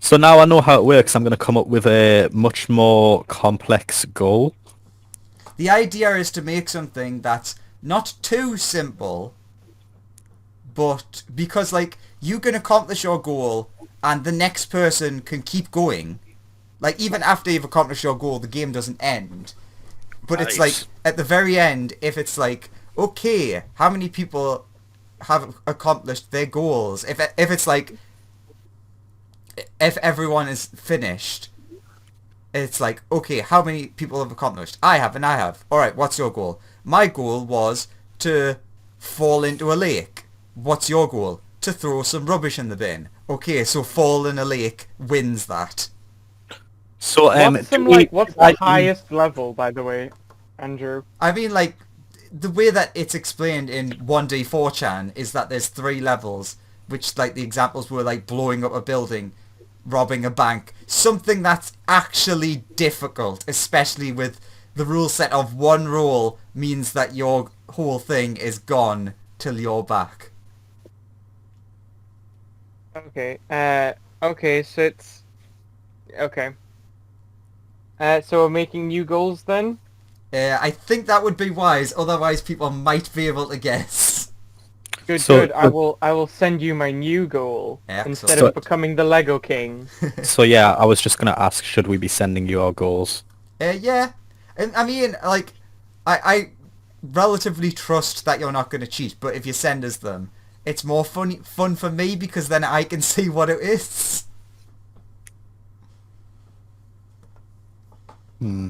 So now I know how it works. I'm going to come up with a much more complex goal. The idea is to make something that's not too simple, but because like you can accomplish your goal and the next person can keep going. Like even after you've accomplished your goal, the game doesn't end. But it's like Nice. at the very end, if it's like, okay, how many people have accomplished their goals? If it's like, if everyone is finished, it's like, okay, how many people have accomplished? I have, and I have. All right, what's your goal? My goal was to fall into a lake. What's your goal? To throw some rubbish in the bin. Okay, so fall in a lake wins that. So do we? What's the highest level, by the way, Andrew? I mean, like, the way that it's explained in 1D4chan is that there's 3 levels, which, like, the examples were, like, blowing up a building, robbing a bank. Something that's actually difficult, especially with the rule set of 1 roll means that your whole thing is gone till you're back. Okay. Okay. So it's okay. So we're making new goals then. I think that would be wise, otherwise people might be able to guess. Good. So- Good. I will send you my new goal Excellent. instead So- of becoming the Lego King. So yeah, I was just going to ask, should we be sending you our goals? Yeah. And I mean, like, I relatively trust that you're not going to cheat, but if you send us them, it's more fun for me because then I can see what it is. Hmm.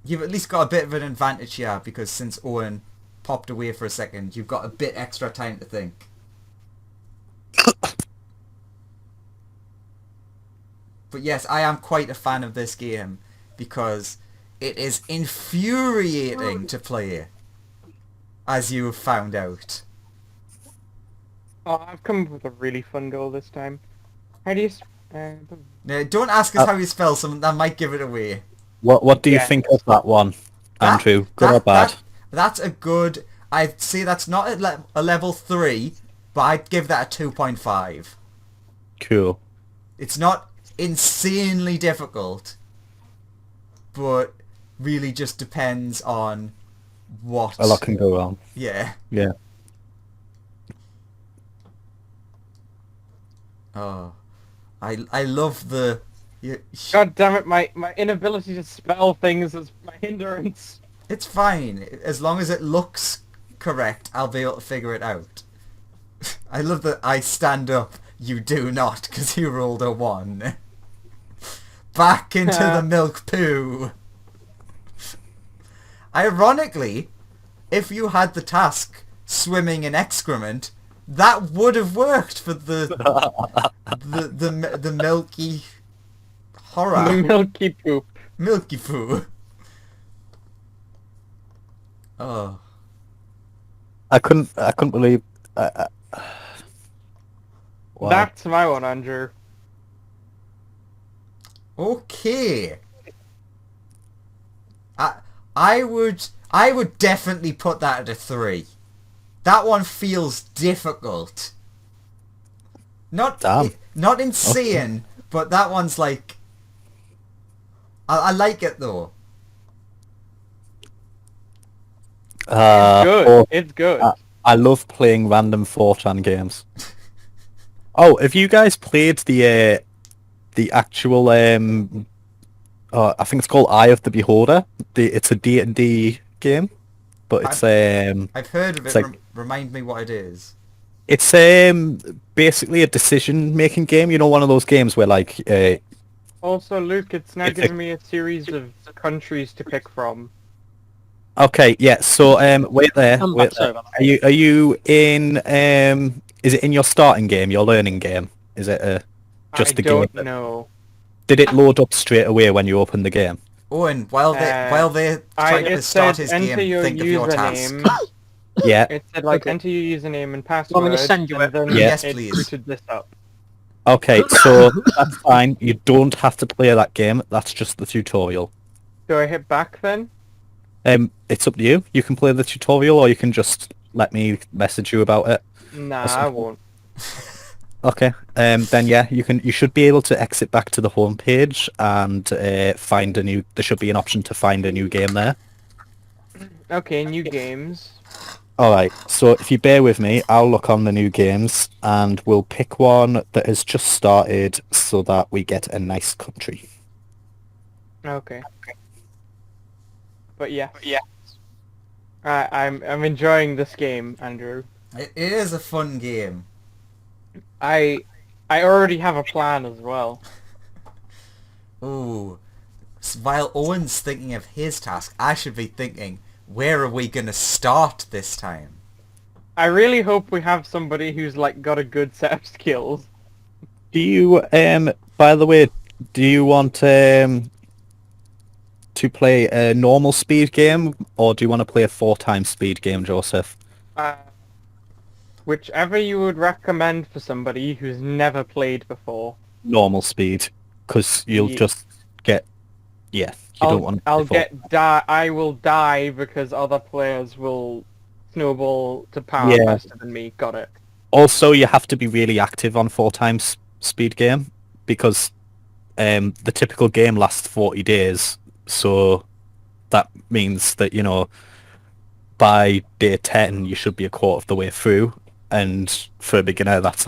You've at least got a bit of an advantage here because since Owen popped away for a second, you've got a bit extra time to think. But yes, I am quite a fan of this game because it is infuriating to play, as you have found out. Oh, I've come up with a really fun goal this time. How do you? Now, don't ask us how you spell something that might give it away. What do you Yeah. think of that one, Andrew? Good or bad? That's a good... I'd say that's not a level 3, but I'd give that a 2.5. Cool. It's not insanely difficult, but really just depends on what... A lot can go wrong. Yeah. Yeah. Oh. I love the... God damn it! My inability to spell things is my hindrance. It's fine. As long as it looks correct, I'll be able to figure it out. I love that I stand up, you do not, because you rolled a 1. Back into the milk poo. Ironically, if you had the task swimming in excrement, that would have worked for the milky horror. The milky poop. Milky poo. Oh. I couldn't believe. Wow. That's my one, Andrew. Okay. I would definitely put that at a 3. That one feels difficult. Not Damn. not insane, but that one's like I like it though. Good. Oh, It's good. I love playing random 4chan games. Oh, have you guys played the actual I think it's called Eye of the Beholder. It's a D&D game, but it's I've heard of it's it. like- Remind me what it is. it's basically a decision making game. You know, one of those games where like Also, Luke, it's now It's a- giving me a series of countries to pick from. okay, yeah. So wait there. I'm Wait back, sorry there. about Are you in is it in your starting game, your learning game? Is it just I the don't game? know. Did it load up straight away when you opened the game? Owen, while they're trying to It start said his enter game, your think of your task. username. Yeah. It said like Okay. enter your username and password. Want me to send you and it? then Yeah. Yes, it please. booted this up. Okay, so that's fine. You don't have to play that game. That's just the tutorial. Do I hit back then? It's up to you. You can play the tutorial, or you can just let me message you about it. Nah, Awesome. I won't. Okay. Then yeah, you should be able to exit back to the home page and find a new. There should be an option to find a new game there. Okay, new games. All right. So if you bear with me, I'll look on the new games and we'll pick one that has just started so that we get a nice country. Okay. But yeah. I'm enjoying this game, Andrew. It is a fun game. I already have a plan as well. Ooh. While Owen's thinking of his task, I should be thinking, where are we gonna start this time? I really hope we have somebody who's like got a good set of skills. Do you by the way, do you want to play a normal speed game or do you want to play a 4 times speed game, Joseph? Uh, whichever you would recommend for somebody who's never played before. Normal speed, because you'll Ye- just get you don't want to I will die because other players will snowball to power Yeah. faster than me. Got it. Also, you have to be really active on 4 times speed game because the typical game lasts 40 days. So that means that, by day 10, you should be a quarter of the way through. And for a beginner, that's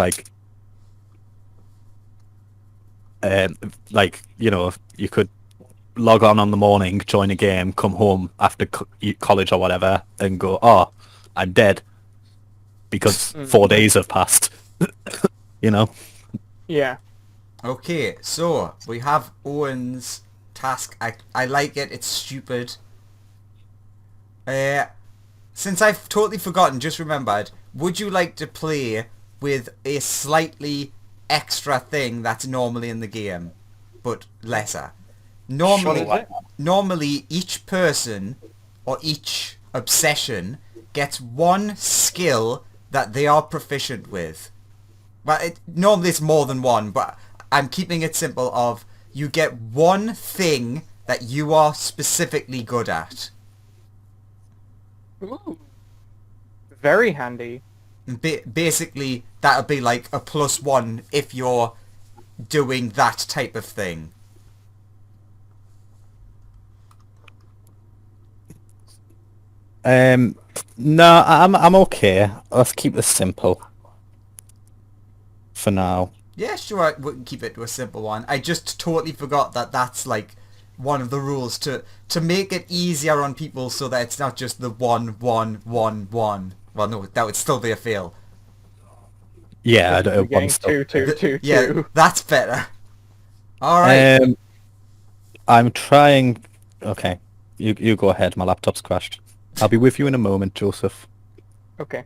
you could log on the morning, join a game, come home after college or whatever, and go, oh, I'm dead. Because 4 days have passed. Yeah. Okay, so we have Owen's task. I like it. It's stupid. Since I've totally forgotten, just remembered, would you like to play with a slightly extra thing that's normally in the game, but lesser? Normally each person or each obsession gets one skill that they are proficient with. Well, normally it's more than one, but I'm keeping it simple of you get one thing that you are specifically good at. Ooh. Very handy. Basically, that would be like a +1 if you're doing that type of thing. No, I'm okay. Let's keep this simple for now. Yeah, sure, we can keep it to a simple one. I just totally forgot that that's like one of the rules to make it easier on people so that it's not just the 1, 1, 1, 1. Well, no, that would still be a fail. Yeah, I We're don't getting want to. 2, 2, 2, Yeah, 2. that's better. Alright. I'm trying. Okay, you go ahead. My laptop's crashed. I'll be with you in a moment, Joseph. Okay.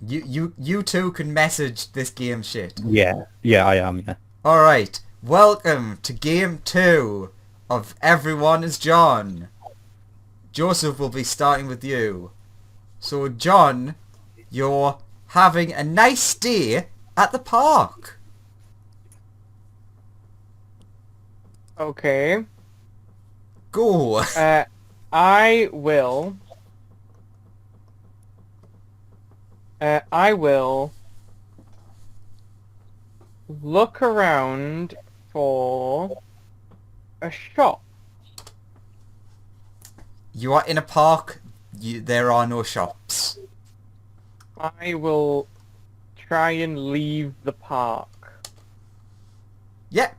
You two can message this game shit. Yeah, I am. Yeah. Alright, welcome to game 2 of Everyone is John. Joseph will be starting with you. So John, you're having a nice day at the park. Okay. Go. I will look around for a shop. You are in a park. There are no shops. I will try and leave the park. Yep.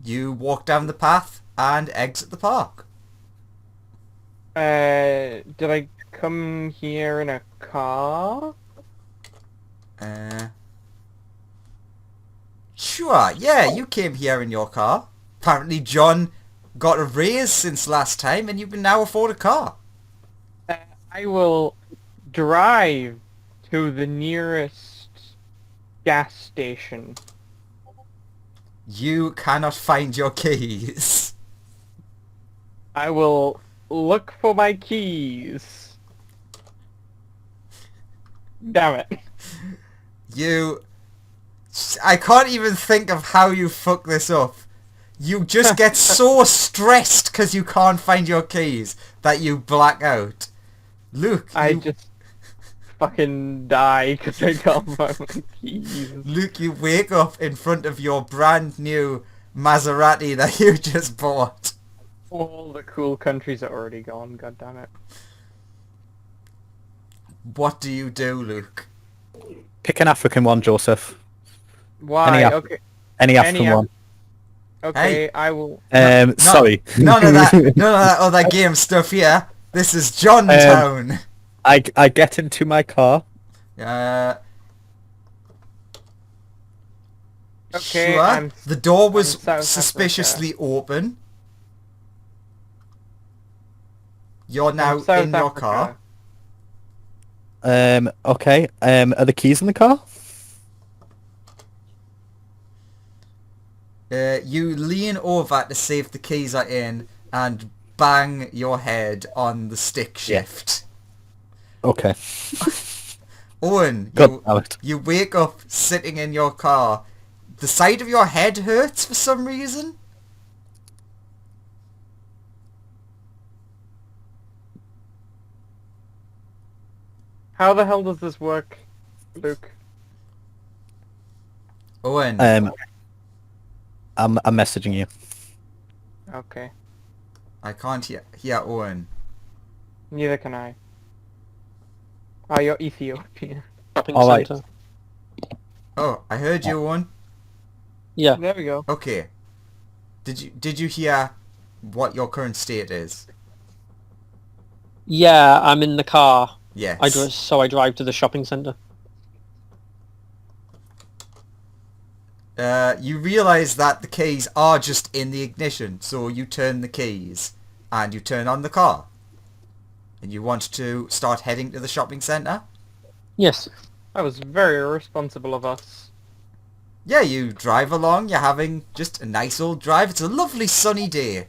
You walk down the path and exit the park. Did I come here in a car? Sure, yeah, you came here in your car. Apparently John got a raise since last time and you can now afford a car. I will drive to the nearest gas station. You cannot find your keys. I will look for my keys. Damn it. I can't even think of how you fuck this up. You just get so stressed because you can't find your keys that you black out. Luke, I just fucking die because I can't find my keys. Luke, you wake up in front of your brand new Maserati that you just bought. All the cool countries are already gone, god damn it. What do you do, Luke? Pick an African one, Joseph. Why? Af- Okay. Any African Af- one. Okay, Hey. I will... Sorry. None of that other game stuff here. This is John Town. I get into my car. Okay, Sure. I'm- The door was I'm South suspiciously open. You're now South in your Africa. car. Okay. Are the keys in the car? You lean over to see if the keys are in and bang your head on the stick shift. Okay. Owen, God damn it. you wake up sitting in your car. The side of your head hurts for some reason. How the hell does this work, Luke? Owen, I'm messaging you. Okay. I can't hear Owen. Neither can I. Oh, you're Ethiopian. Shopping All right. centre. Oh, I heard you, Owen. Yeah. There we go. Okay. Did you hear what your current state is? Yeah, I'm in the car. Yes. I drive to the shopping centre. You realise that the keys are just in the ignition, so you turn the keys and you turn on the car. And you want to start heading to the shopping centre? Yes. That was very irresponsible of us. Yeah, you drive along, you're having just a nice old drive. It's a lovely sunny day.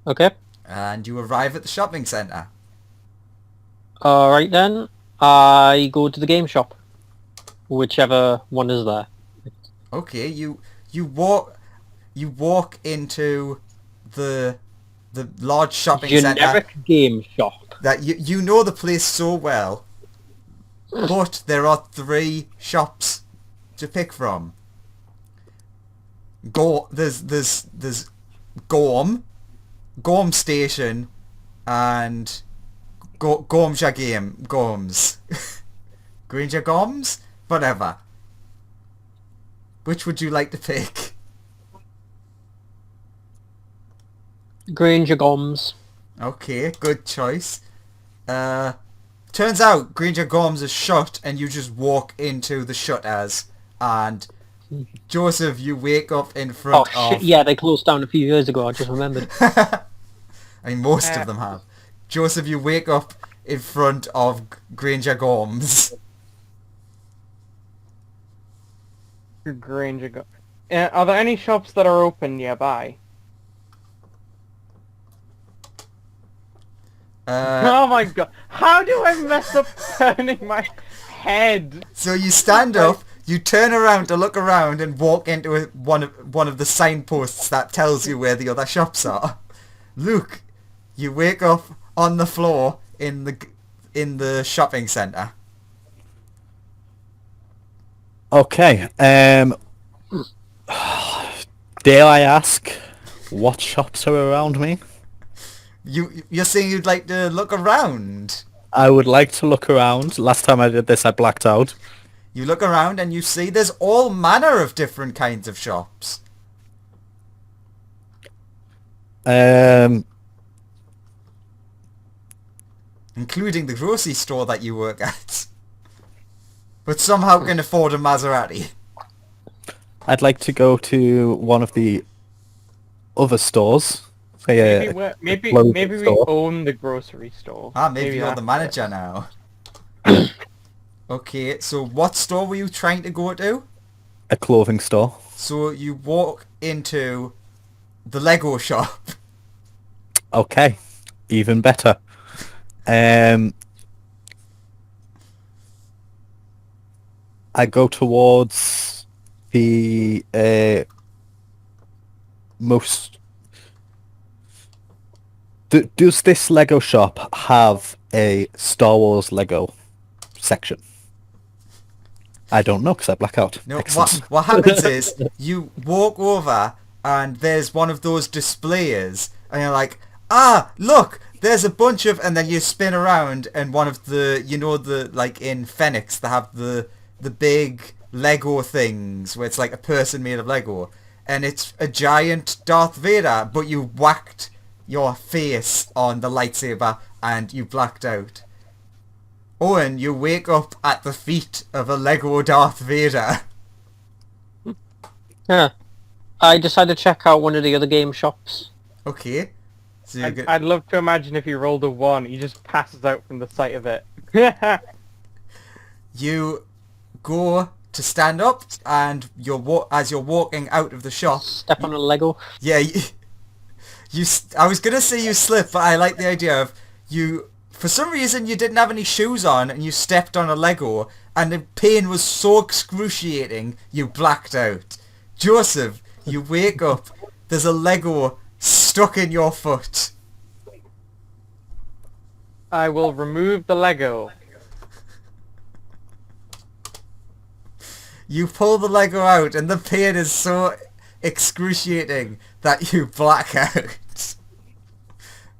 Okay. And you arrive at the shopping centre. Alright then. I go to the game shop. Whichever one is there. Okay, you walk into the large shopping centre Generic game shop. that you know the place so well. But there are 3 shops to pick from. There's Gorm Station, and Gormja Gomes. Granger Gomes? Whatever. Which would you like to pick? Granger Gomes. Okay, good choice. Turns out Granger Gomes is shut and you just walk into the shutters, and Joseph, you wake up in Oh front shit, of... yeah, they closed down a few years ago, I just remembered. I mean, most of them have. Joseph, you wake up in front of Granger Gomes. Granger go. Are there any shops that are open nearby? Oh my god! How do I mess up turning my head? So you stand up, you turn around to look around and walk into one of the signposts that tells you where the other shops are. Luke, you wake up on the floor in the shopping centre. Okay. Dare I ask what shops are around me? You're saying you'd like to look around. I would like to look around. Last time I did this, I blacked out. You look around and you see there's all manner of different kinds of shops. Including the grocery store that you work at. But somehow can afford a Maserati. I'd like to go to one of the other stores. Say Maybe clothing maybe we store. own the grocery store. Maybe you're the that's manager now. Okay, so what store were you trying to go to? A clothing store. So you walk into the Lego shop. Okay, even better. I go towards the most Does this Lego shop have a Star Wars Lego section? I don't know because I black out. No, Excellent. what happens is you walk over and there's one of those displays and you're like, ah, look, there's a bunch of, and then you spin around and one of the, you know, the, like in Phoenix, they have the big Lego things where it's like a person made of Lego and it's a giant Darth Vader, but you whacked your face on the lightsaber and you blacked out. Owen, you wake up at the feet of a Lego Darth Vader. Yeah. I decided to check out one of the other game shops. Okay. So you're I'd love to imagine if you rolled a 1, he just passes out from the sight of it. you go to stand up and as you're walking out of the shop. Step on a Lego. Yeah, I was gonna say you slip, but I like the idea of you. For some reason, you didn't have any shoes on, and you stepped on a Lego, and the pain was so excruciating, you blacked out. Joseph, you wake up. There's a Lego stuck in your foot. I will remove the Lego. You pull the Lego out, and the pain is so excruciating that you black out.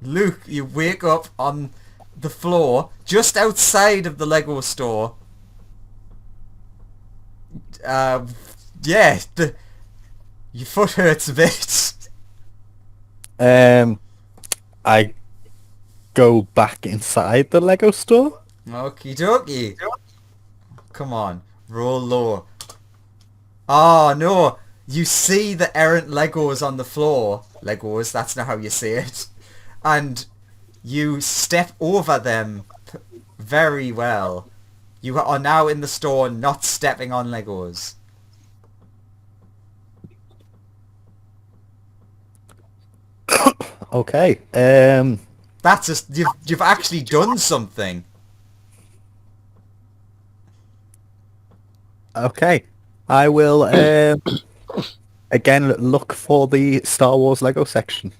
Luke, you wake up on the floor just outside of the Lego store. Yeah, your foot hurts a bit. I go back inside the Lego store. Okie dokie. Come on, roll low. Oh no, you see the errant Legos on the floor. Legos, that's not how you say it. And you step over them very well. You are now in the store, not stepping on Legos. Okay. That's just you've actually done something. Okay. I will again look for the Star Wars Lego section.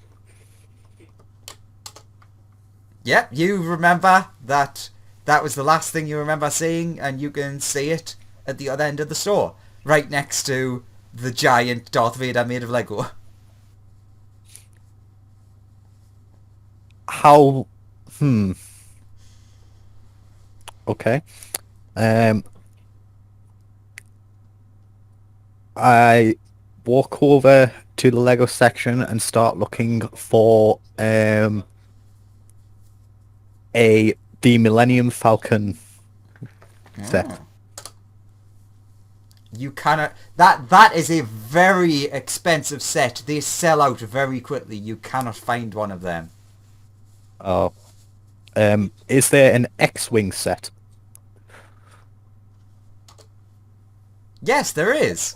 Yep, you remember that was the last thing you remember seeing, and you can see it at the other end of the store, right next to the giant Darth Vader made of Lego. How? Okay. I walk over to the Lego section and start looking for the Millennium Falcon set. Oh. You cannot... That is a very expensive set. They sell out very quickly. You cannot find one of them. Oh. Is there an X-Wing set? Yes, there is.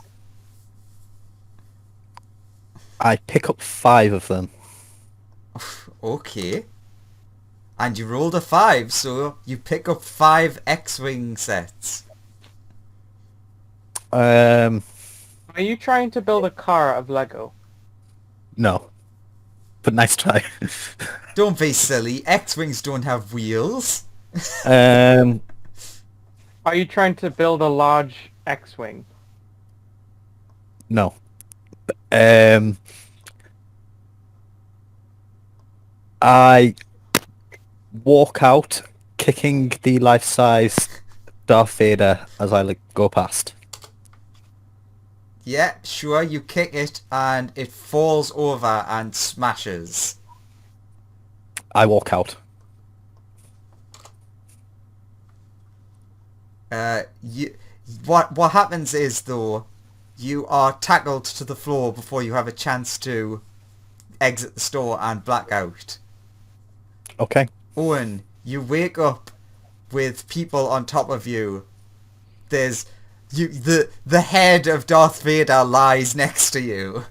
I pick up 5 of them. Okay. And you rolled a 5, so you pick up 5 X-Wing sets. Are you trying to build a car out of Lego? No. But nice try. Don't be silly. X-Wings don't have wheels. Are you trying to build a large X-Wing? No. I walk out, kicking the life-size Darth Vader as I go past. Yeah, sure, you kick it and it falls over and smashes. I walk out. What happens is, though, you are tackled to the floor before you have a chance to exit the store and black out. Okay. Owen, you wake up with people on top of you. There's the head of Darth Vader lies next to you.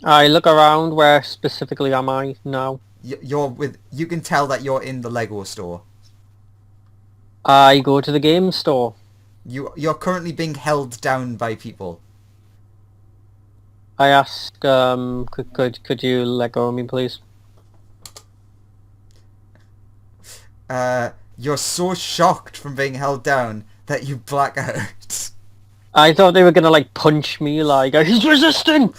I look around. Where specifically am I now? You can tell that you're in the Lego store. I go to the game store. You're currently being held down by people. I ask, could you let go of me, please? you're so shocked from being held down that you black out. I thought they were gonna like punch me, like he's resisting.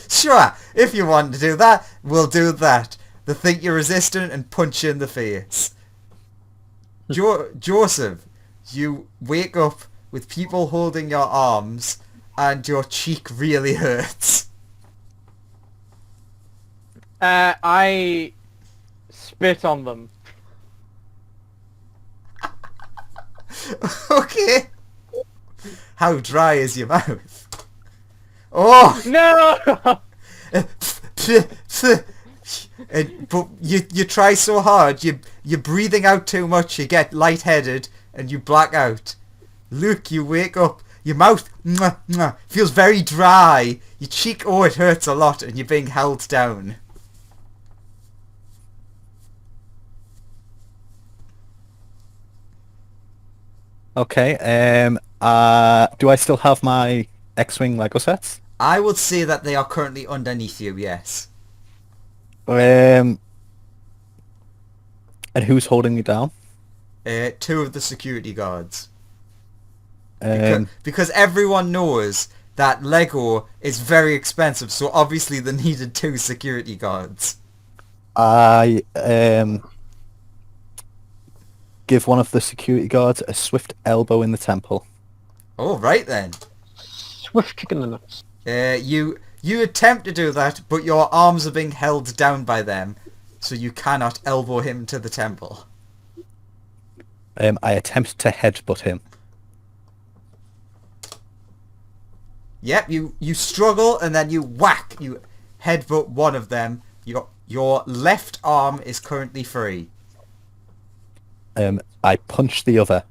Sure, if you want to do that, we'll do that. They think you're resistant and punch you in the face. Joseph, you wake up with people holding your arms and your cheek really hurts. I spit on them. Okay. How dry is your mouth? Oh! No! But you try so hard, you're breathing out too much, you get lightheaded, and you black out. Luke, you wake up, your mouth feels very dry, your cheek, oh, it hurts a lot, and you're being held down. Okay. Do I still have my X-wing Lego sets? I would say that they are currently underneath you, yes. And who's holding me down? Two of the security guards. Um, Because everyone knows that Lego is very expensive, so obviously they needed two security guards. I give one of the security guards a swift elbow in the temple. Oh, right then. Swift kick in the nuts. You attempt to do that, but your arms are being held down by them, so you cannot elbow him to the temple. I attempt to headbutt him. Yep, you struggle and then you whack. You headbutt one of them. Your left arm is currently free. I punch the other.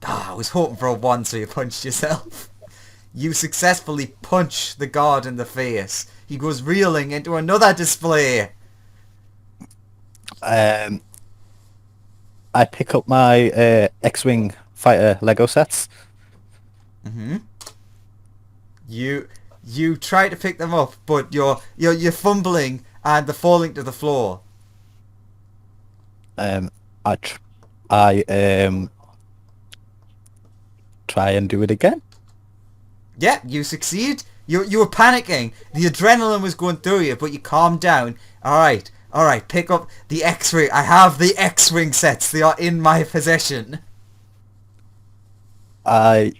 I was hoping for a 1, so you punched yourself. You successfully punch the guard in the face. He goes reeling into another display. I pick up my X-wing fighter Lego sets. You try to pick them up, but you're fumbling and they're falling to the floor. I try and do it again. Yeah, you succeed. You were panicking. The adrenaline was going through you, but you calmed down. Alright, pick up the X-Wing. I have the X-Wing sets. They are in my possession. I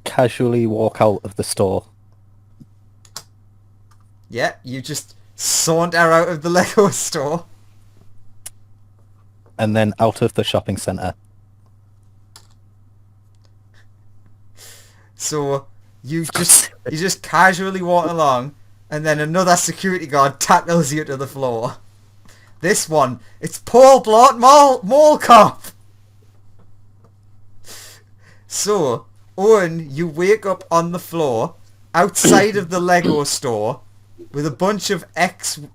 casually walk out of the store. Yeah, you just saunter out of the Lego store. And then out of the shopping centre. So you just casually walk along, and then another security guard tackles you to the floor. This one, it's Paul Blart Mall Cop. So, Owen, you wake up on the floor outside of the Lego store with a bunch of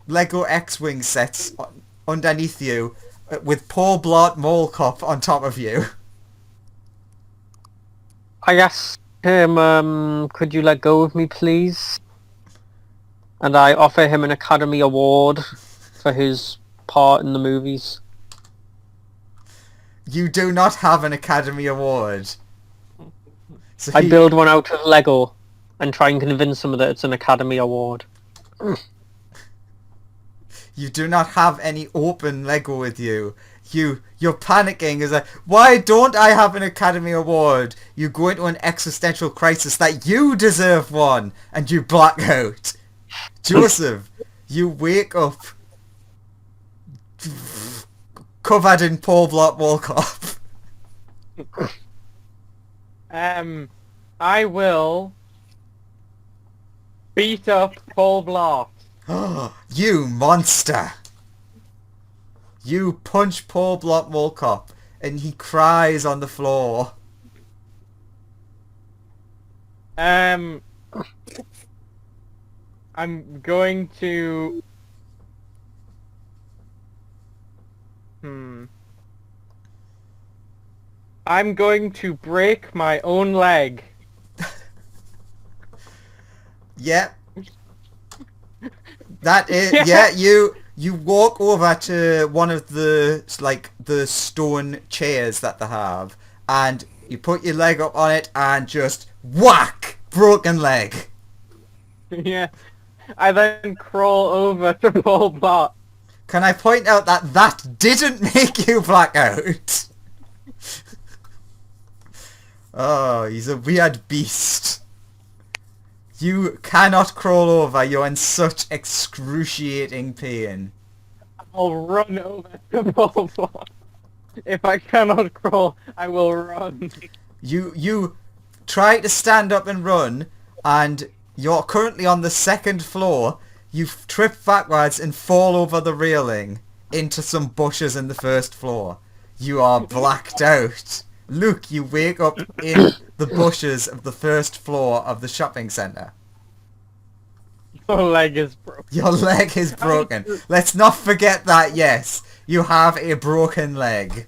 Lego X-Wing sets underneath you, with Paul Blart Mall Cop on top of you. I asked him, could you let go of me, please? And I offer him an Academy Award for his part in the movies. You do not have an Academy Award. So I build one out of Lego and try and convince him that it's an Academy Award. You do not have any open Lego with you. You're panicking. Is like, why don't I have an Academy Award? You go into an existential crisis that you deserve one, and you black out. Joseph, you wake up covered in Paul Blart Mall Cop. I will beat up Paul Blart. You monster! You punch Paul Blart Mall Cop, and he cries on the floor. I'm going to... I'm going to break my own leg. Yep. That is... Yeah, You walk over to one of the the stone chairs that they have, and you put your leg up on it and just whack, broken leg. Yeah. I then crawl over to Paul Blart. Can I point out that that didn't make you black out? Oh, he's a weird beast. You cannot crawl over. You're in such excruciating pain. I'll run over to Paul Blart. If I cannot crawl, I will run. You try to stand up and run, and you're currently on the second floor. You trip backwards and fall over the railing into some bushes in the first floor. You are blacked out. Luke, you wake up in the bushes of the first floor of the shopping centre. Your leg is broken. Your leg is broken. Let's not forget that, yes. You have a broken leg.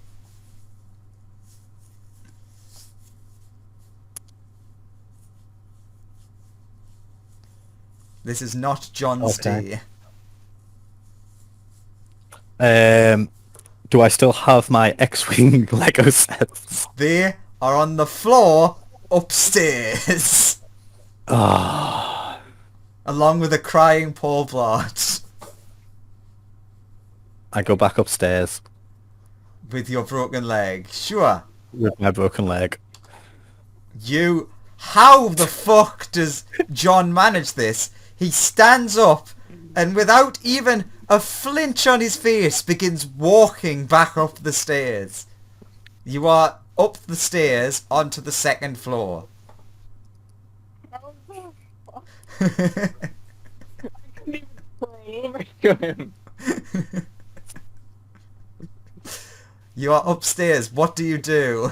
This is not John's Okay. day. Do I still have my X-Wing Lego sets? They are on the floor upstairs. Ah, Along with a crying Paul Blart. I go back upstairs With your broken leg. Sure. with my broken leg. You... How the fuck does John manage this? He stands up and without even a flinch on his face begins walking back up the stairs. You are up the stairs onto the second floor. I couldn't even crawl over to him. You are upstairs. What do you do?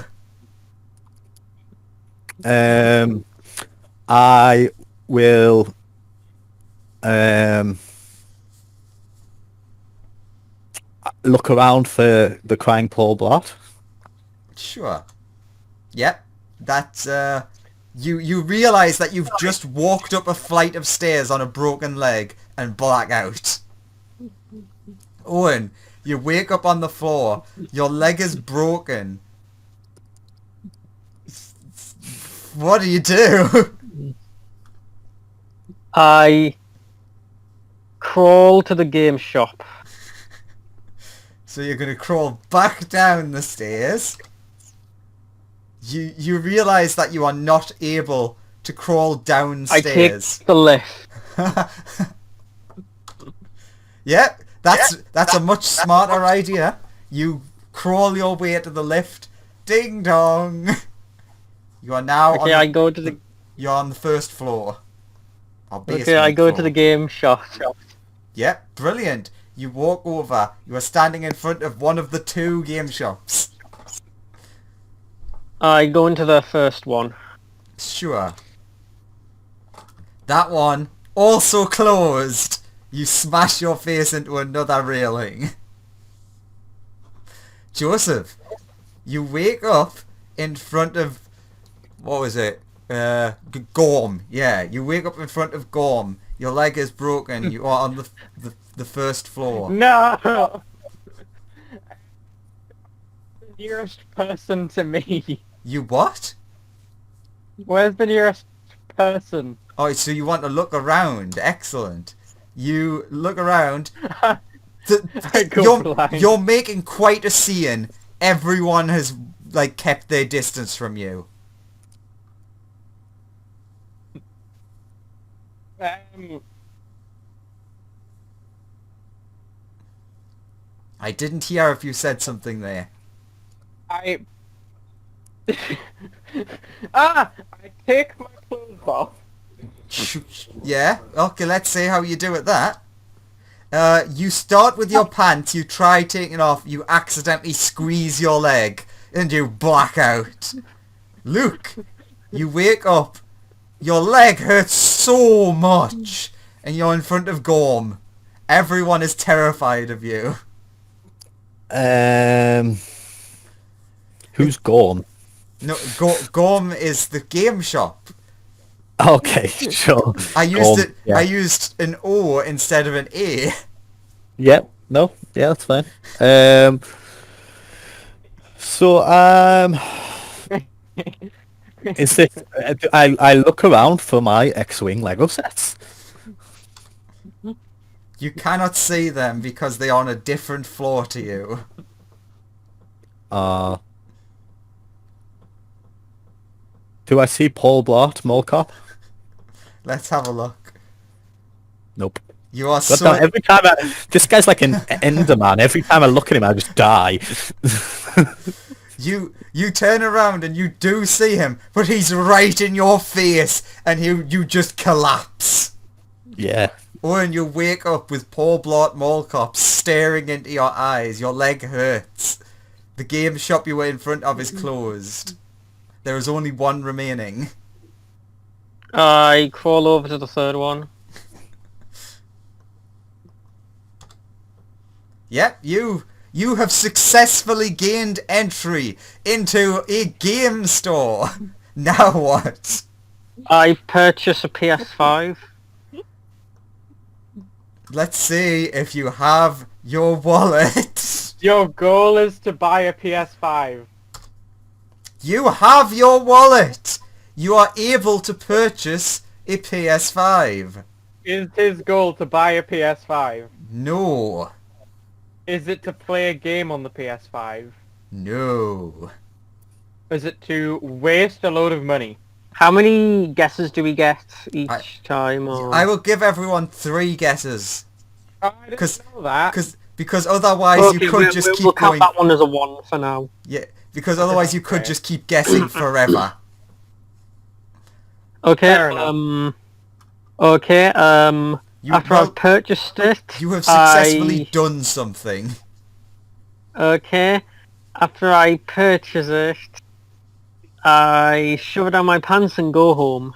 I will look around for the crying Paul Blart. Sure. Yep. That's you realise that you've just walked up a flight of stairs on a broken leg and black out. Owen, you wake up on the floor. Your leg is broken. What do you do? I crawl to the game shop. So you're gonna crawl back down the stairs. You realise that you are not able to crawl I take downstairs. the lift. Yep, that's a much smarter idea. You crawl your way to the lift. Ding dong. You are now Okay, I go to the you're on the first floor. Or okay, basement I go to floor. the game shop. Yep, brilliant. You walk over. You are standing in front of one of the two game shops. I go into the first one. Sure. That one also closed. You smash your face into another railing. Joseph, you wake up in front of... What was it? Gorm. Yeah, you wake up in front of Gorm. Your leg is broken. You are on the first floor. No! The nearest person to me. You what? Where's the nearest person? Oh, so you want to look around. Excellent. You look around. I go blind. You're making quite a scene. Everyone has kept their distance from you. I didn't hear if you said something there. I I take my clothes off. Yeah? Okay, let's see how you do at that. You start with your pants, you try taking it off, you accidentally squeeze your leg, and you black out. Luke, you wake up, your leg hurts so much, and you're in front of Gorm. Everyone is terrified of you. Who's Gorm? No, Gorm is the game shop. Okay, sure. I used Gorm, it. yeah. I used an O instead of an A. Yeah, no, yeah, that's fine. So, is it? I look around for my X-wing Lego sets. You cannot see them because they are on a different floor to you. Uh, do I see Paul Blart, Mall Cop? Let's have a look. Nope. You are God so... damn, every time this guy's like an Enderman. Every time I look at him, I just die. You turn around and you do see him, but he's right in your face, and you just collapse. Yeah. Or and you wake up with Paul Blart Mall Cop staring into your eyes. Your leg hurts. The game shop you were in front of is closed. There is only one remaining. I crawl over to the third one. Yep, you have successfully gained entry into a game store. Now what? I purchase a PS5. Let's see if you have your wallet. Your goal is to buy a PS5. You have your wallet. You are able to purchase a PS5. Is his goal to buy a PS5? No. Is it to play a game on the PS5? No. Is it to waste a load of money? How many guesses do we get each I- time? Or... I will give everyone 3 guesses. Oh, I didn't 'Cause- know that. Because otherwise Okay, you could just we'll keep count going... that one as a 1 for now. Yeah, because otherwise you could Okay. just keep guessing forever. Okay, Fair enough. Okay, You, after well, I've purchased it, you have successfully done something. Okay, after I purchase it, I shove it down my pants and go home.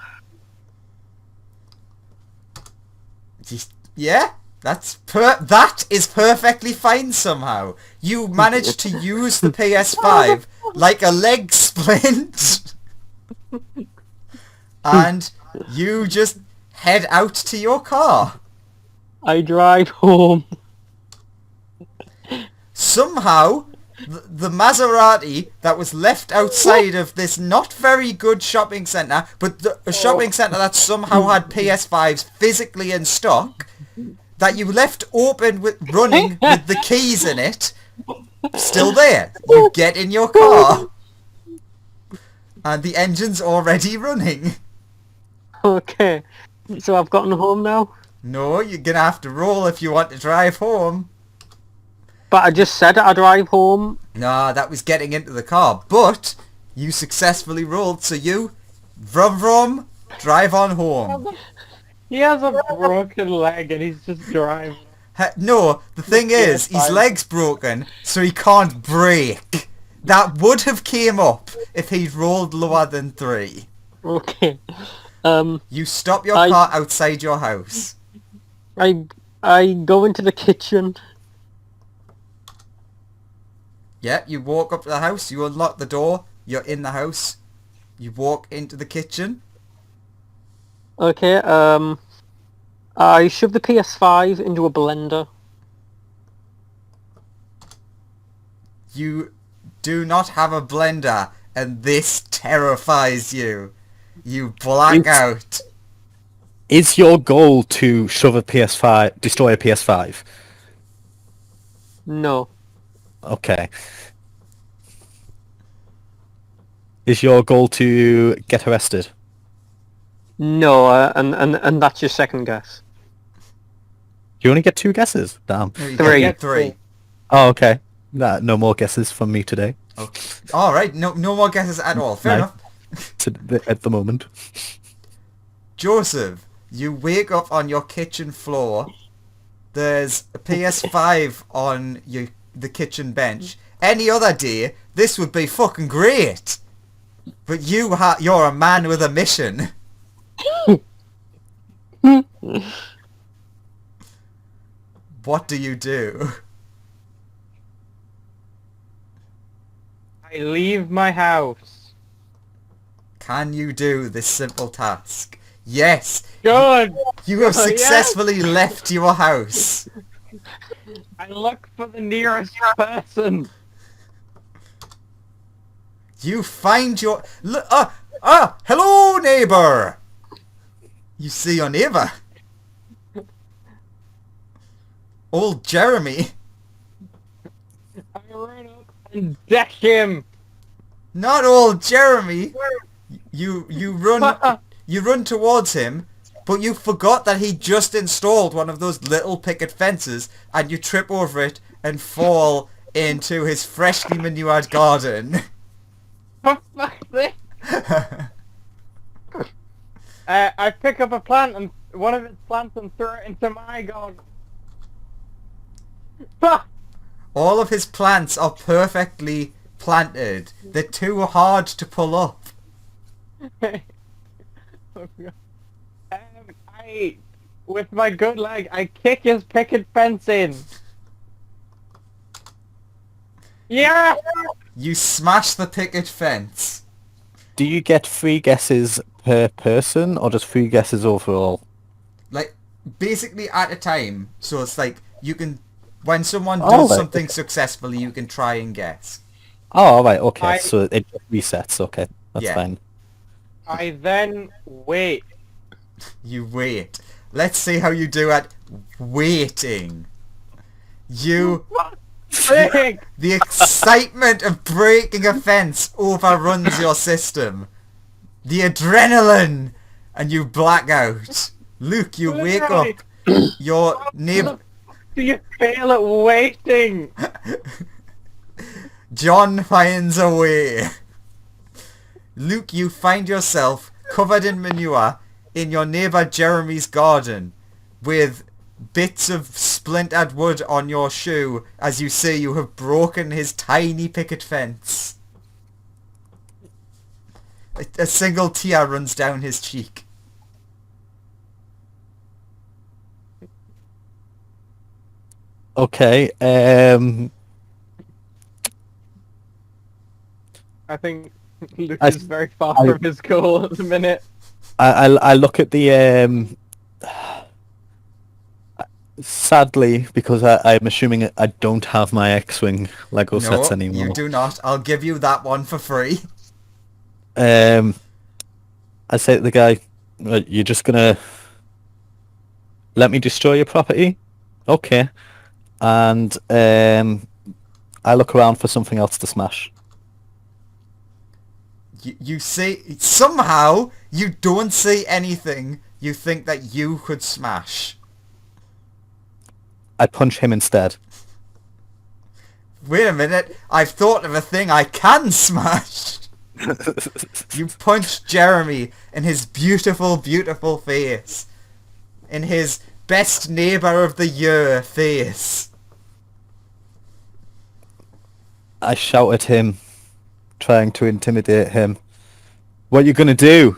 Yeah, that is perfectly fine somehow. You managed to use the PS5 like a leg splint. And you just head out to your car. I drive home. Somehow, the Maserati that was left outside of this not very good shopping centre, but a shopping centre that somehow had PS5s physically in stock, that you left open with running with the keys in it, still there. You get in your car. And the engine's already running. Okay, so I've gotten home now? No, you're gonna have to roll if you want to drive home. But I just said I drive home. Nah, that was getting into the car. But you successfully rolled, so you, vroom vroom, drive on home. He has a broken leg and he's just driving. No, the thing is, his leg's broken, so he can't brake. That would have came up if he'd rolled lower than 3. Okay. You stop your car outside your house. I go into the kitchen. Yeah, you walk up to the house, you unlock the door, you're in the house. You walk into the kitchen. Okay, I shove the PS5 into a blender. You do not have a blender, and this terrifies you. You black out. Is your goal to shove a PS5, destroy a PS5? No. Okay. Is your goal to get arrested? No, and that's your second guess. You only get 2 guesses? Damn. No, you Three. get 3. Oh, okay. No more guesses from me today. Okay. Alright, no more guesses at all. Fair No. enough. At the moment. Joseph, you wake up on your kitchen floor. There's a PS5 on the kitchen bench. Any other day, this would be fucking great. But you're a man with a mission. What do you do? I leave my house. Can you do this simple task? Yes, Good! you have Oh, yeah. successfully left your house. I look for the nearest person. You find your... hello, neighbour! You see your neighbour. Old Jeremy. I run up and deck him. Not old Jeremy. You run towards him, but you forgot that he just installed one of those little picket fences, and you trip over it and fall into his freshly manured garden. For fuck's sake. I pick up a plant and one of its plants and throw it into my garden. All of his plants are perfectly planted. They're too hard to pull up. Oh, God. With my good leg, I kick his picket fence in. Yeah! You smash the picket fence. Do you get 3 guesses per person, or just 3 guesses overall? Like, basically at a time. So it's like, you can... When someone Oh, does right. something successfully, you can try and guess. Oh, right, okay, I- so it just resets, okay, that's Yeah. fine. I then wait. You wait. Let's see how you do at waiting. You... Sick! The excitement of breaking a fence overruns your system. The adrenaline! And you black out. Luke, you wake up. Your neighbor... Do you fail at waiting? John finds a way. Luke, you find yourself covered in manure in your neighbour Jeremy's garden with bits of splintered wood on your shoe as you say you have broken his tiny picket fence. A single tear runs down his cheek. Okay, I think Luke I- is very far I- from his goal at the minute. I look at the sadly, because I'm assuming I don't have my X-Wing Lego No, sets anymore. you do not. I'll give you that one for free. I say to the guy, "Right, you're just gonna let me destroy your property? Okay. And I look around for something else to smash. You see, somehow you don't see anything you think that you could smash. I punch him instead. Wait a minute, I've thought of a thing I can smash. You punch Jeremy in his beautiful, beautiful face. In his best neighbour of the year face. I shout at him, trying to intimidate him. What are you gonna do?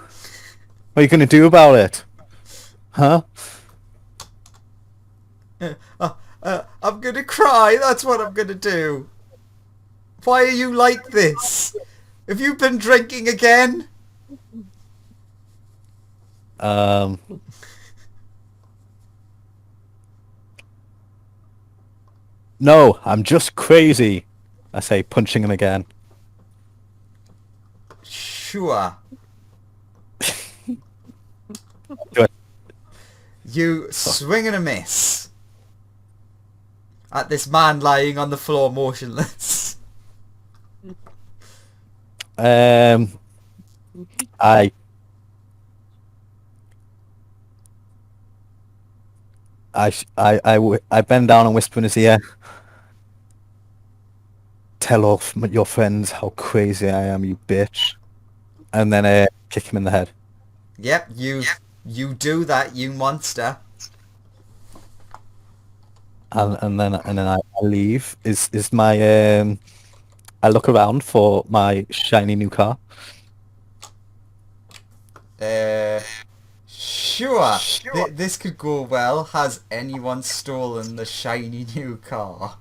What are you gonna do about it? Huh? I'm gonna cry, that's what I'm gonna do. Why are you like this? Have you been drinking again? No, I'm just crazy. I say, punching him again. Sure. Do it. You swing and a miss at this man lying on the floor motionless. I bend down and whisper in his ear. Tell all your friends how crazy I am, you bitch. And then kick him in the head. Yep, you do that, you monster. And then I leave. Is my I look around for my shiny new car. Sure. This could go well. Has anyone stolen the shiny new car?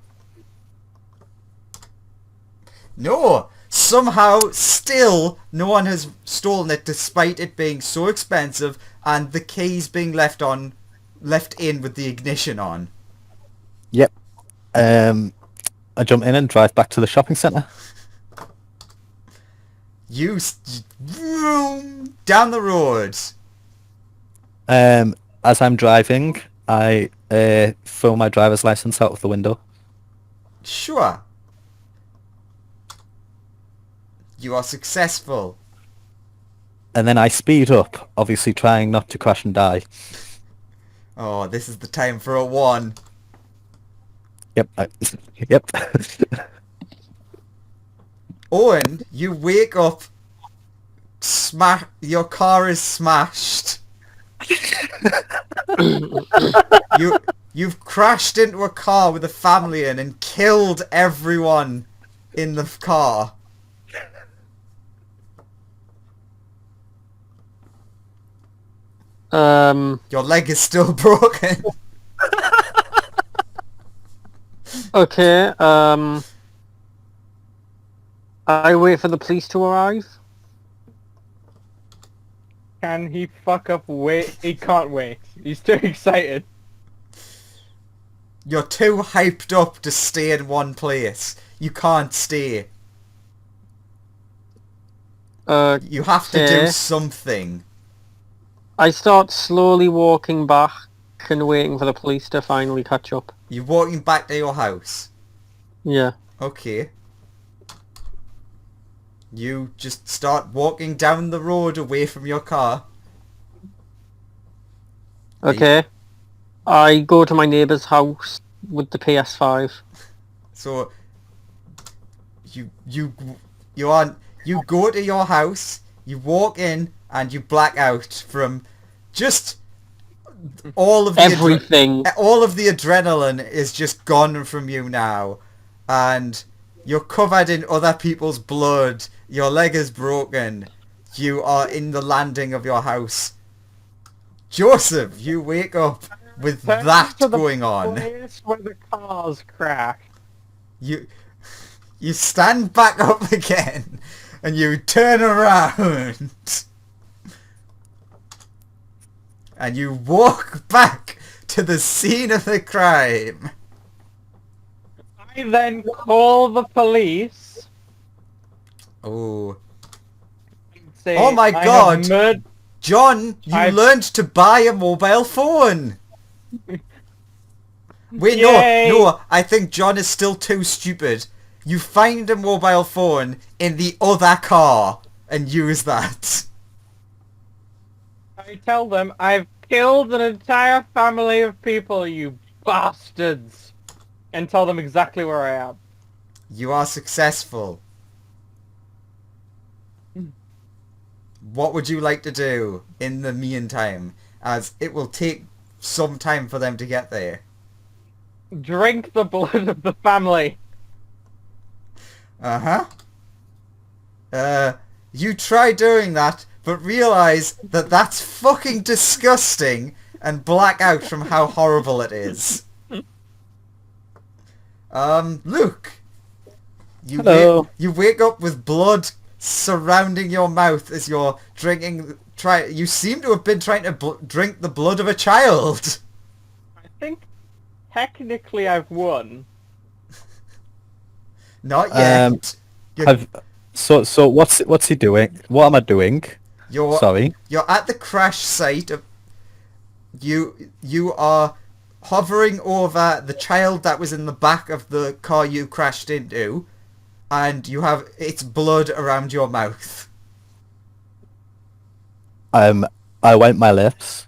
No! Somehow, still, no one has stolen it despite it being so expensive and the keys being left in with the ignition on. Yep. I jump in and drive back to the shopping centre. You vroom down the road. As I'm driving, I throw my driver's license out of the window. Sure. You are successful. And then I speed up, obviously trying not to crash and die. Oh, this is the time for a 1. Yep. Yep. Owen, you wake up. Your car is smashed. You've crashed into a car with a family in and killed everyone in the car. Your leg is still broken. Okay, I wait for the police to arrive. Can he fuck up wait? He can't wait. He's too excited. You're too hyped up to stay in one place. You can't stay. You have to do Okay. something. I start slowly walking back and waiting for the police to finally catch up. You're walking back to your house. Yeah. Okay. You just start walking down the road away from your car. Okay. I go to my neighbour's house with the PS5. So you go to your house, you walk in, and you black out from just all of the Everything. all of the adrenaline is just gone from you now, and you're covered in other people's blood. Your leg is broken. You are in the landing of your house. Joseph, you wake up with Turn that to the going on. place where the cars crash. You stand back up again and you turn around and you walk back to the scene of the crime. I then call the police. Oh, And say, Oh my "I have God. John, you I've- learned to buy a mobile phone. Wait, Yay. no, I think John is still too stupid. You find a mobile phone in the other car and use that. I tell them I've killed an entire family of people, you bastards, and tell them exactly where I am. You are successful. What would you like to do in the meantime, as it will take some time for them to get there? Drink the blood of the family. Uh-huh. You try doing that, but realize that that's fucking disgusting and black out from how horrible it is. Luke. Hello. You wake up with blood surrounding your mouth as you're drinking... You seem to have been trying to drink the blood of a child. I think technically I've won. Not yet. So what's he doing? What am I doing? You're Sorry. You're at the crash site. You are hovering over the child that was in the back of the car you crashed into, and you have its blood around your mouth. I wipe my lips.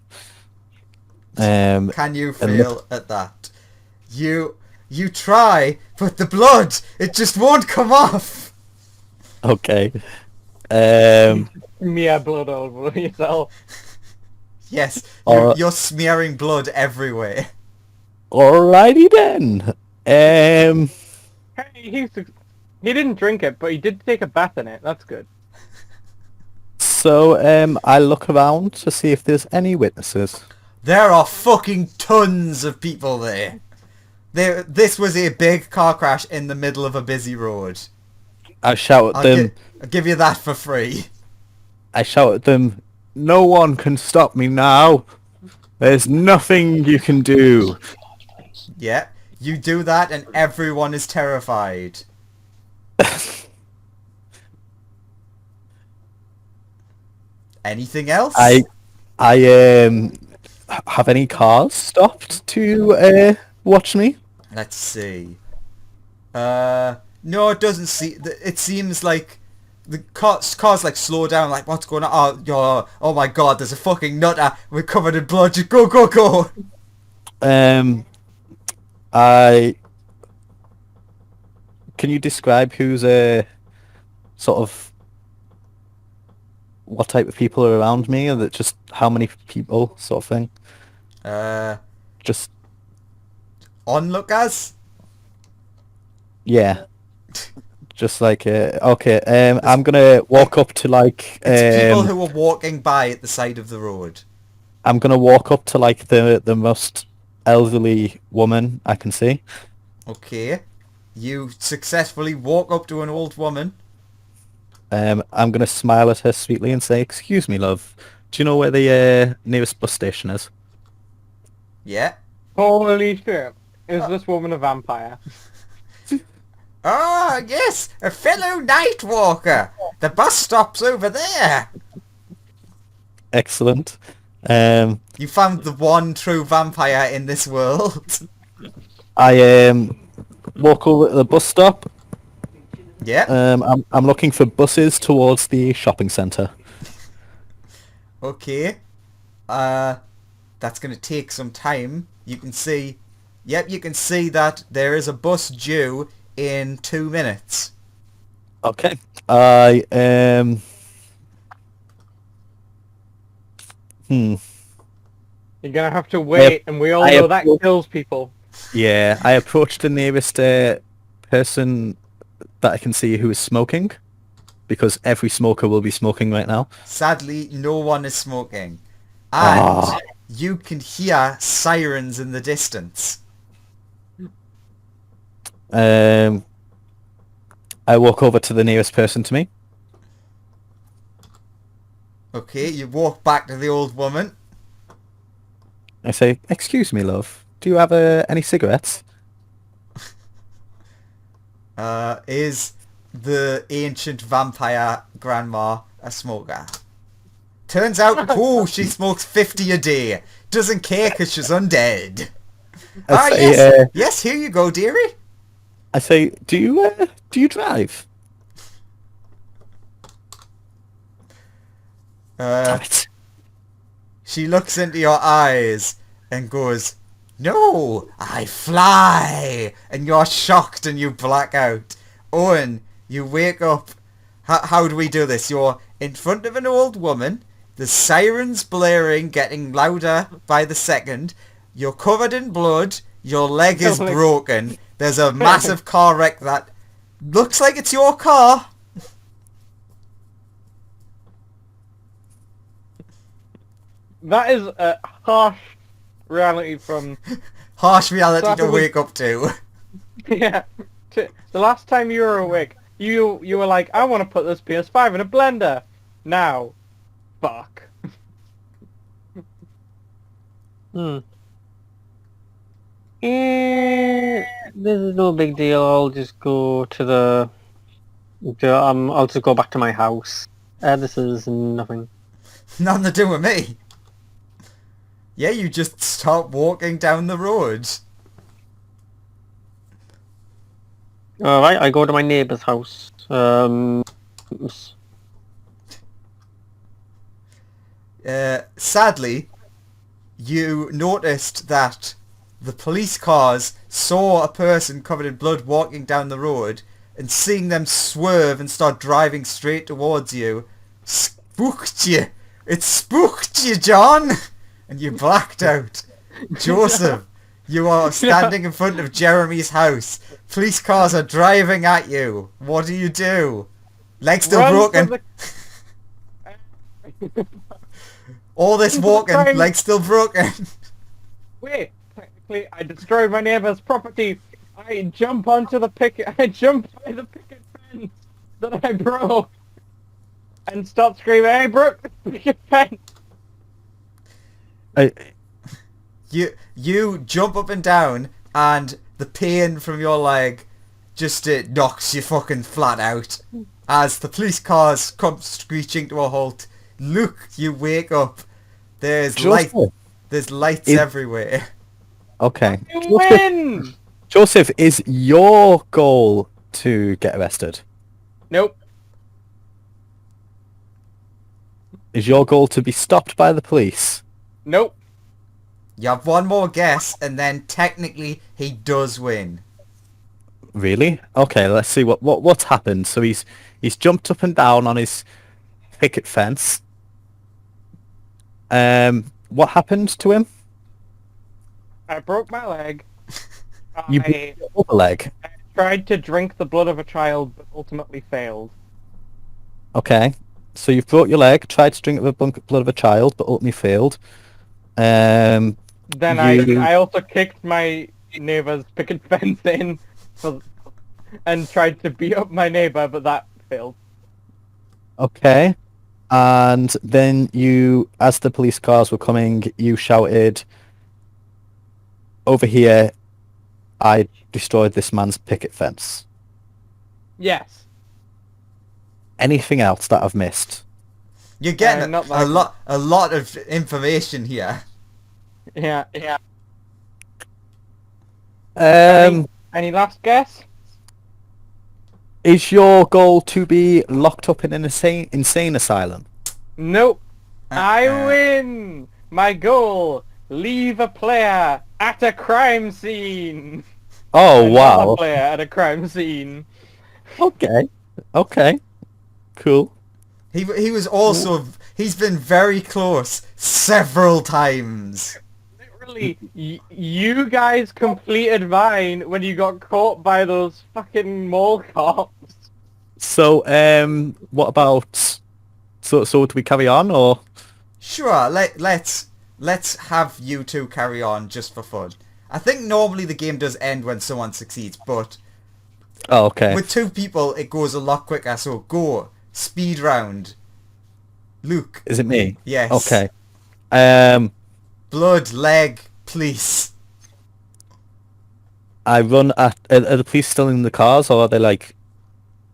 Can you fail at that? You try, but the blood, it just won't come off. Okay. Smear blood over yourself. Yes, Alright. you're smearing blood everywhere. Alrighty then. Hey, he didn't drink it, but he did take a bath in it. That's good. So I look around to see if there's any witnesses. There are fucking tons of people there. This was a big car crash in the middle of a busy road. I shout at them. I'll give you that for free. I shout at them. No one can stop me now. There's nothing you can do. Yeah. You do that and everyone is terrified. Anything else? I have any cars stopped to watch me? Let's see. No, it doesn't see. It seems like the cars like slow down. Like, what's going on? Oh my god! There's a fucking nutter. We're covered in blood. Just go, go, go. Can you describe who's sort of what type of people are around me, or that just how many people sort of thing? Just Onlookers. yeah. Just like okay. I'm gonna walk up to like It's people who are walking by at the side of the road. I'm gonna walk up to like the most elderly woman I can see. Okay. You successfully walk up to an old woman. I'm gonna smile at her sweetly and say, "Excuse me, love. Do you know where the nearest bus station is?" Yeah. Holy shit. Is this woman a vampire? Ah, yes, a fellow night walker. The bus stop's over there. Excellent. You found the one true vampire in this world. I walk over to the bus stop. Yeah. I'm looking for buses towards the shopping centre. Okay. That's gonna take some time. You can see. Yep, you can see that there is a bus due in 2 minutes. Okay. I You're gonna have to wait, and we all know that kills people. Yeah, I approached the nearest person that I can see who is smoking, because every smoker will be smoking right now. Sadly, no one is smoking. And Ah. you can hear sirens in the distance. I walk over to the nearest person to me. Okay, you walk back to the old woman. I say, "Excuse me, love. Do you have any cigarettes?" Is the ancient vampire grandma a smoker? Turns out, oh, she smokes 50 a day. Doesn't care because she's undead. I say, Yes, yes, here you go, dearie. I say, do you drive?" Damn it. She looks into your eyes and goes, "No, I fly!" And you're shocked and you black out. Owen, you wake up. How do we do this? You're in front of an old woman. The sirens blaring, getting louder by the second. You're covered in blood. Your leg is broken. There's a massive car wreck that looks like it's your car. That is a harsh reality from... Harsh reality to Exactly. wake up to. Yeah. The last time you were awake, you were like, I want to put this PS5 in a blender. Now. Fuck. This is no big deal. I'll just go to I'll just go back to my house. This is nothing. Nothing to do with me. Yeah, you just start walking down the road. Alright, I go to my neighbour's house. Sadly, you noticed that the police cars saw a person covered in blood walking down the road, and seeing them swerve and start driving straight towards you, spooked you. It spooked you, John! And you blacked out. Joseph, you are standing in front of Jeremy's house. Police cars are driving at you. What do you do? Leg still Run broken. for the- All this walking, Right. leg still broken. Wait, technically I destroyed my neighbor's property. I jump onto the picket. I jump by the picket fence that I broke, and start screaming, "I broke the picket fence!" I You jump up and down, and the pain from your leg just knocks you fucking flat out. As the police cars come screeching to a halt, Luke, you wake up. There's Joseph. There's lights Is- everywhere. Okay. You Joseph, win! Joseph, is your goal to get arrested? Nope. Is your goal to be stopped by the police? Nope. You have one more guess, and then technically he does win. Really? Okay, let's see what's happened. So he's jumped up and down on his picket fence. What happened to him? I broke my leg. You I broke your other leg. tried to drink the blood of a child, but ultimately failed. Okay. So you've broke your leg, tried to drink the blood of a child, but ultimately failed. Then You- I also kicked my neighbour's picket fence in and tried to beat up my neighbour, but that failed. Okay. And then you, as the police cars were coming, you shouted, "Over here, I destroyed this man's picket fence." Yes. Anything else that I've missed? You're getting not a like- lot of information here. Yeah. Um, Any last guess? is your goal to be locked up in an insane asylum? Nope. I Uh-uh. win! My goal, leave a player at a crime scene! Oh, Another wow. player at a crime scene. Okay. Okay. Cool. He was also he's been very close several times. Literally, you guys completed mine when you got caught by those fucking mall cops. So, what about... So do we carry on, or... Sure, let's have you two carry on just for fun. I think normally the game does end when someone succeeds, but Oh, okay. with two people it goes a lot quicker. So go speed round. Luke, Is it me? yes. Okay. Blood, leg, police. I run at... Are the police still in the cars, or are they, like,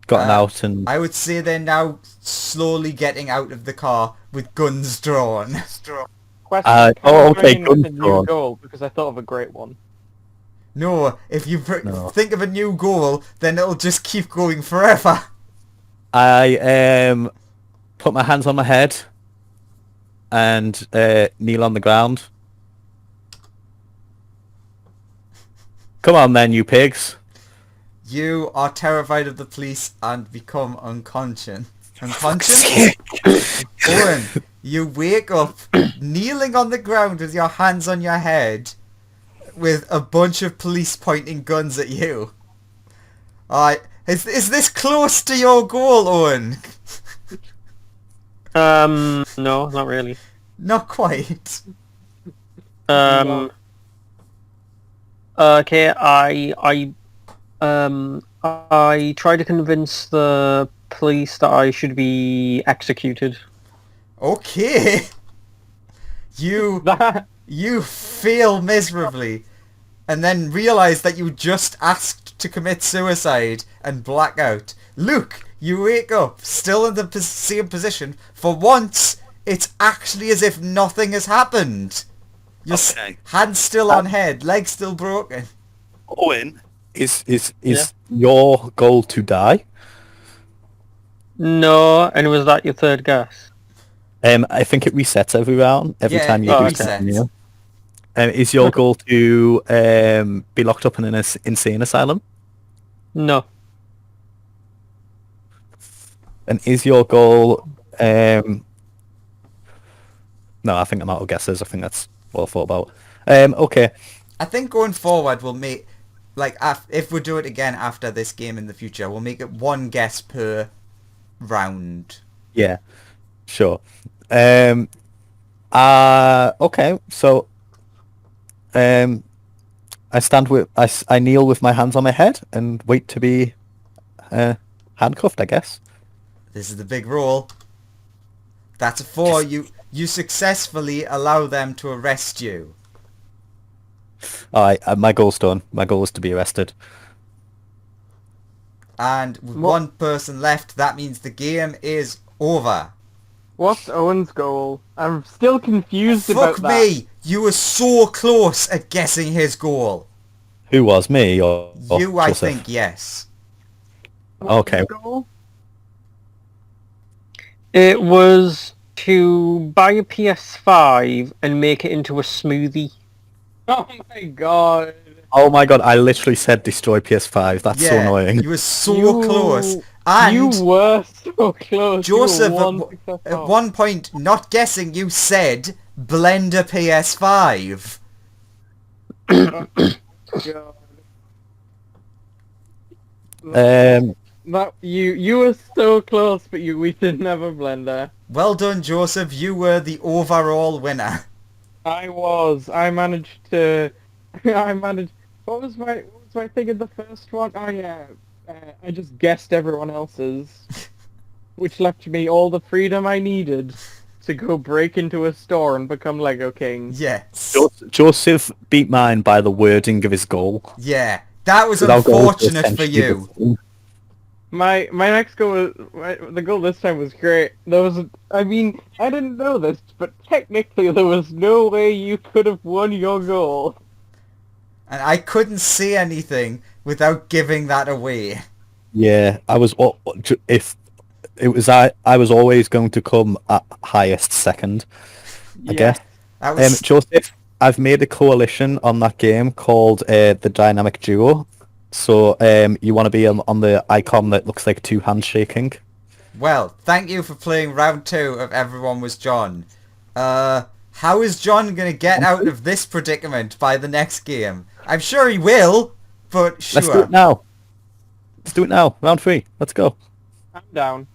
gotten out and... I would say they're now slowly getting out of the car with guns drawn. Question, can oh, I okay, bring in gun a new drawn. goal? Because I thought of a great one. No, if you No. think of a new goal, then it'll just keep going forever. I put my hands on my head and kneel on the ground. Come on then, you pigs. You are terrified of the police and become unconscious. Unconscious? Owen, you wake up kneeling on the ground with your hands on your head with a bunch of police pointing guns at you. Alright, is this close to your goal, Owen? No, not really. Not quite. Okay, I try to convince the police that I should be executed. Okay. You fail miserably and then realise that you just asked to commit suicide and black out. Luke, you wake up, still in the same position. For once, it's actually as if nothing has happened. Your Okay. hands still on head, legs still broken. Owen, is your goal to die? No, and was that your third guess? I think it resets every round, every Yeah, time you it do resets. something. Is your goal to be locked up in an insane asylum? No. And is your goal... No, I think I'm out of guesses. I think that's what I thought about. Okay. I think going forward we'll make, like, if we do it again after this game in the future, we'll make it one guess per round. Yeah. Sure. Okay. So, I stand with... I kneel with my hands on my head and wait to be handcuffed, I guess. This is the big roll. That's a 4. You successfully allow them to arrest you. Alright, my goal's done. My goal is to be arrested. And with What- one person left, that means the game is over. What's Owen's goal? I'm still confused about Fuck that. me! You were so close at guessing his goal. Who was, me or You, I Joseph? think, yes. What's Okay. his goal? It was to buy a PS5 and make it into a smoothie. Oh my god. Oh my god, I literally said destroy PS5. That's so annoying. You were so You- close. And You were so close. You were Joseph, one success at off. one point, not guessing, you said Blender PS5. God. That you were so close, but we didn't have a blender. Well done, Joseph. You were the overall winner. I managed to. I managed. What was my thing in the first one? Oh yeah. I just guessed everyone else's, which left me all the freedom I needed to go break into a store and become Lego King. Yes. Joseph beat mine by the wording of his goal. Yeah. That was Without goal, unfortunate for essentially you. the- My next goal was the goal this time was great. There was I didn't know this, but technically there was no way you could have won your goal. And I couldn't say anything without giving that away. Yeah, I was. If it was, I was always going to come at highest second. I Yeah. guess. That was Joseph, I've made a coalition on that game called the Dynamic Duo. So you want to be on the icon that looks like two hands shaking. well. Thank you for playing round 2 of Everyone Was John. How is John gonna get out of this predicament by the next game? I'm sure he will, but sure. Let's do it now. Let's do it now. Round 3. Let's go. I'm down.